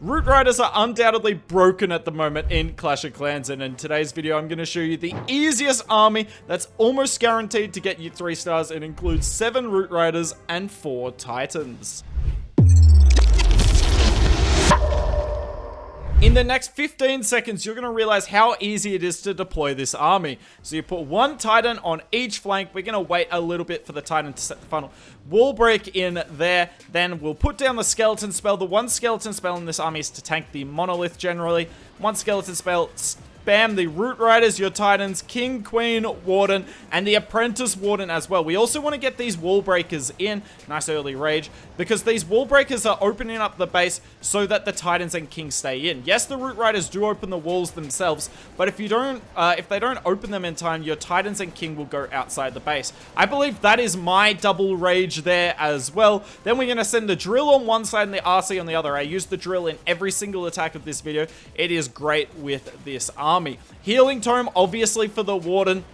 Root Riders are undoubtedly broken at the moment in Clash of Clans, and in today's video I'm going to show you the easiest army that's almost guaranteed to get you 3 stars. It includes 7 Root Riders and 4 Titans. In the next 15 seconds, you're going to realize how easy it is to deploy this army. So you put 1 Titan on each flank. We're going to wait a little bit for the Titan to set the final wall break in there. Then we'll put down the skeleton spell. The 1 skeleton spell in this army is to tank the monolith generally. 1 skeleton spell, spam the Root Riders, your Titans, King, Queen, Warden, and the Apprentice Warden as well. We also want to get these wall breakers in. Nice early rage, because these wall breakers are opening up the base so that the Titans and Kings stay in. Yes, the Root Riders do open the walls themselves, but if they don't open them in time, your Titans and King will go outside the base. I believe that is my double rage there as well. Then we're going to send the drill on one side and the RC on the other. I use the drill in every single attack of this video. It is great with this army. Healing Tome, obviously, for the Warden.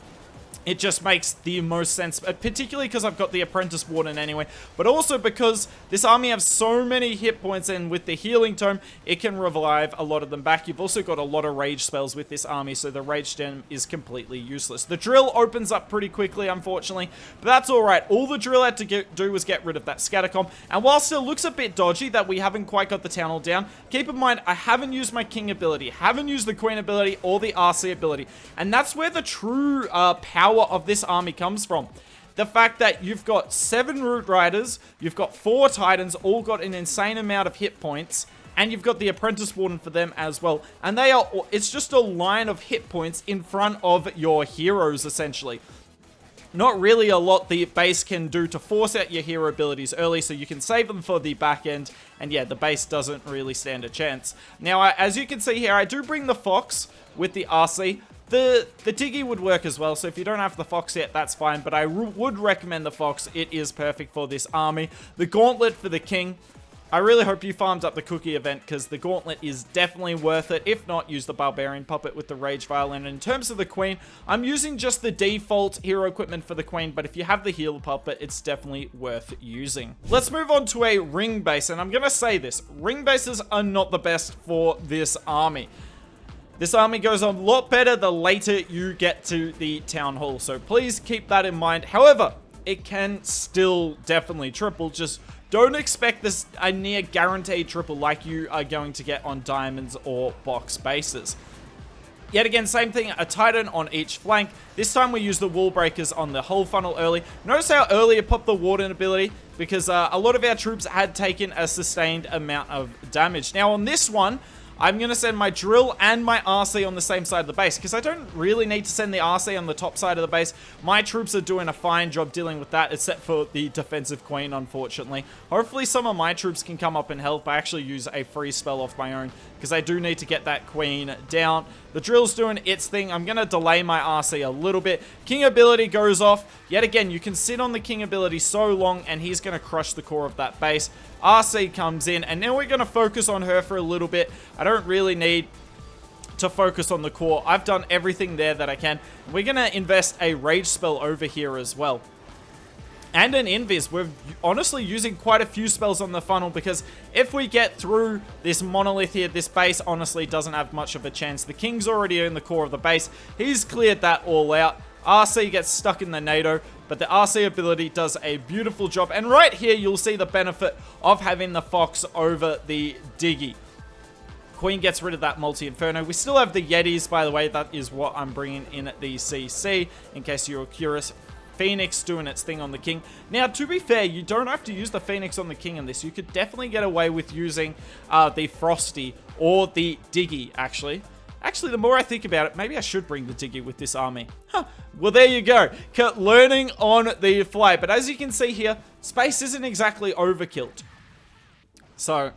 It just makes the most sense, particularly because I've got the Apprentice Warden anyway, but also because this army has so many hit points, and with the Healing Tome, it can revive a lot of them back. You've also got a lot of rage spells with this army, so the rage gem is completely useless. The drill opens up pretty quickly, unfortunately, but that's alright. All the drill had to do was get rid of that Scattercom, and whilst it looks a bit dodgy that we haven't quite got the town hall down, keep in mind, I haven't used my King ability, haven't used the Queen ability, or the RC ability, and that's where the true power of this army comes from. The fact that you've got 7 Root Riders, you've got 4 Titans, all got an insane amount of hit points, and you've got the Apprentice Warden for them as well. And it's just a line of hit points in front of your heroes, essentially. Not really a lot the base can do to force out your hero abilities early, so you can save them for the back end, and yeah, the base doesn't really stand a chance. Now, as you can see here, I do bring the Fox with the RC. The Diggy would work as well, so if you don't have the Fox yet, that's fine, but I would recommend the Fox. It is perfect for this army. The Gauntlet for the King. I really hope you farmed up the Cookie event, because the Gauntlet is definitely worth it. If not, use the Barbarian Puppet with the Rage Violin. In terms of the Queen, I'm using just the default hero equipment for the Queen, but if you have the Heal Puppet, it's definitely worth using. Let's move on to a ring base, and I'm going to say this. Ring bases are not the best for this army. This army goes a lot better the later you get to the town hall, so please keep that in mind. However, it can still definitely triple. Just don't expect this a near guaranteed triple like you are going to get on diamonds or box bases. Yet again, same thing, a Titan on each flank. This time we use the wall breakers on the whole funnel early. Notice how early it popped the Warden ability, because a lot of our troops had taken a sustained amount of damage. Now on this one, I'm going to send my drill and my RC on the same side of the base, because I don't really need to send the RC on the top side of the base. My troops are doing a fine job dealing with that, except for the defensive Queen, unfortunately. Hopefully some of my troops can come up and help. I actually use a free spell off my own, because I do need to get that Queen down. The drill's doing its thing. I'm going to delay my RC a little bit. King ability goes off. Yet again, you can sit on the King ability so long, and he's going to crush the core of that base. RC comes in, and now we're going to focus on her for a little bit. I don't really need to focus on the core. I've done everything there that I can. We're going to invest a rage spell over here as well. And an invis. We're honestly using quite a few spells on the funnel, because if we get through this monolith here, this base honestly doesn't have much of a chance. The King's already in the core of the base. He's cleared that all out. RC gets stuck in the NATO, but the RC ability does a beautiful job. And right here, you'll see the benefit of having the Fox over the Diggy. Queen gets rid of that multi-inferno. We still have the Yetis, by the way. That is what I'm bringing in the CC, in case you're curious. Phoenix doing its thing on the King. Now, to be fair, you don't have to use the Phoenix on the King in this. You could definitely get away with using the Frosty or the Diggy, actually. Actually, the more I think about it, maybe I should bring the Diggy with this army. Huh. Well, there you go. Learning on the fly. But as you can see here, space isn't exactly overkilled. So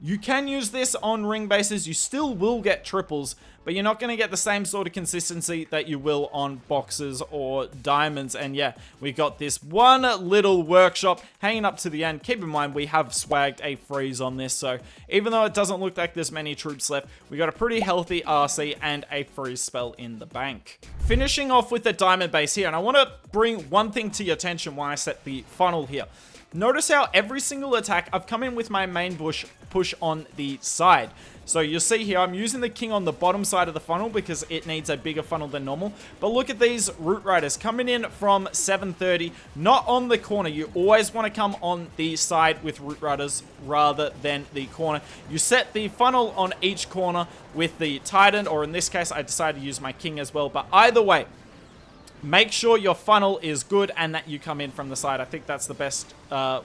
you can use this on ring bases. You still will get triples, but you're not going to get the same sort of consistency that you will on boxes or diamonds. And yeah, we got this one little workshop hanging up to the end. Keep in mind, we have swagged a freeze on this, so even though it doesn't look like there's many troops left, we got a pretty healthy RC and a freeze spell in the bank. Finishing off with the diamond base here, and I want to bring one thing to your attention while I set the funnel here. notice how every single attack I've come in with my main push on the side. So you'll see here, I'm using the king on the bottom side of the funnel because it needs a bigger funnel than normal. But look at these root riders coming in from 730, not on the corner. You always want to come on the side with root riders rather than the corner. You set the funnel on each corner with the Titan, or in this case, I decided to use my king as well. But either way, make sure your funnel is good and that you come in from the side. I think that's the best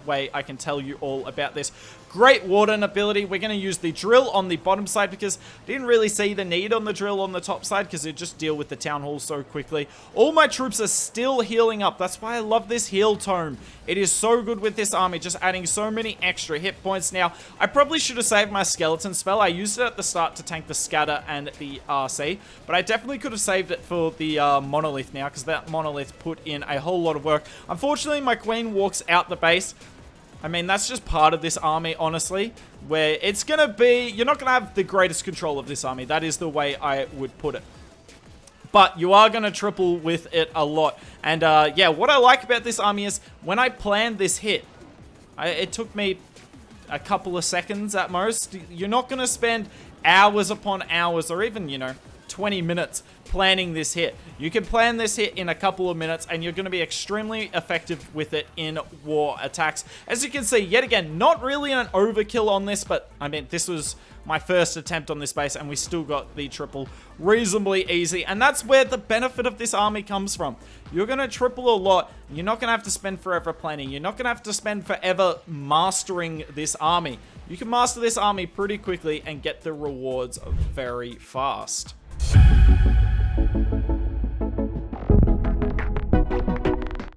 way I can tell you all about this. Great warden ability. We're going to use the drill on the bottom side because I didn't really see the need on the drill on the top side because it just deal with the town hall so quickly. All my troops are still healing up. That's why I love this heal tome. It is so good with this army, just adding so many extra hit points. Now, I probably should have saved my skeleton spell. I used it at the start to tank the scatter and the RC, but I definitely could have saved it for the monolith now because that monolith put in a whole lot of work. Unfortunately, my queen walks out the base. I mean, that's just part of this army, honestly, where it's going to be, you're not going to have the greatest control of this army. That is the way I would put it. But you are going to triple with it a lot. And yeah, what I like about this army is when I planned this hit, it took me a couple of seconds at most. You're not going to spend hours upon hours or even, you know, 20 minutes planning this hit. You can plan this hit in a couple of minutes and you're going to be extremely effective with it in war attacks. As you can see, yet again, not really an overkill on this, but I mean, this was my first attempt on this base and we still got the triple reasonably easy. And that's where the benefit of this army comes from. You're going to triple a lot. You're not going to have to spend forever planning. You're not going to have to spend forever mastering this army. You can master this army pretty quickly and get the rewards very fast.